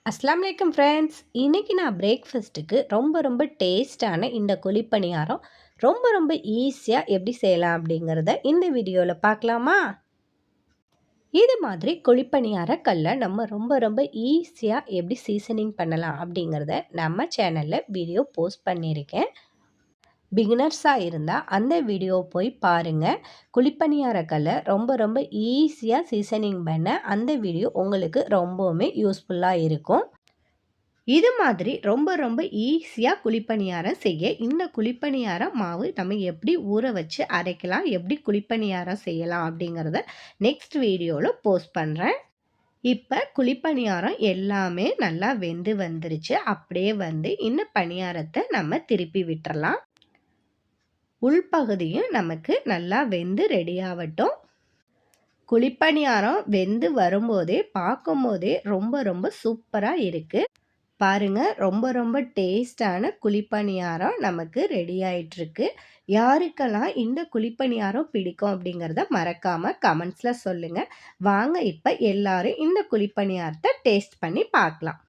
அஸ்ஸலாமு அலைக்கும் ஃப்ரெண்ட்ஸ். இன்னைக்கு நான் பிரேக்ஃபாஸ்ட்டுக்கு ரொம்ப டேஸ்ட்டான இந்த குழிப்பணியாரம் ரொம்ப ஈஸியா எப்படி செய்யலாம் அப்படிங்கிறத இந்த வீடியோவில் பார்க்கலாமா? இது மாதிரி குழிப்பணியார கல்லை நம்ம ரொம்ப ஈஸியா எப்படி சீசனிங் பண்ணலாம் அப்படிங்கிறத நம்ம சேனலில் வீடியோ போஸ்ட் பண்ணியிருக்கேன். பிகினர்ஸாக இருந்தால் அந்த வீடியோ போய் பாருங்கள். குழிப்பணியார கல்லை ரொம்ப ஈஸியாக சீசனிங் பண்ண அந்த வீடியோ உங்களுக்கு ரொம்பவுமே யூஸ்ஃபுல்லாக இருக்கும். இது மாதிரி ரொம்ப ஈஸியாக குழிப்பணியாரம் செய்ய இந்த குழிப்பணியாரம் மாவு நம்ம எப்படி ஊற வச்சு அரைக்கலாம், எப்படி குழிப்பணியாரம் செய்யலாம் அப்படிங்கிறத நெக்ஸ்ட் வீடியோவில் போஸ்ட் பண்ணுறேன். இப்போ குழிப்பணியாரம் எல்லாமே நல்லா வெந்து வந்துருச்சு. அப்படியே இந்த பணியாரத்தை நம்ம திருப்பி விட்டுறலாம். உள்பகுதியும் நமக்கு நல்லா வெந்து ரெடி ஆகட்டும். குழிப்பணியாரம் வெந்து வரும்போதே பார்க்கும்போதே ரொம்ப சூப்பராக இருக்குது. பாருங்க, ரொம்ப டேஸ்டான குழிப்பணியாரம் நமக்கு ரெடி ஆயிட்டிருக்கு. யாருக்கெல்லாம் இந்த குழிப்பணியாரம் பிடிக்கும் அப்படிங்கிறத மறக்காமல் கமெண்ட்ஸில் சொல்லுங்கள். வாங்க இப்போ எல்லாரும் இந்த குழிப்பணியாரத்தை டேஸ்ட் பண்ணி பார்க்கலாம்.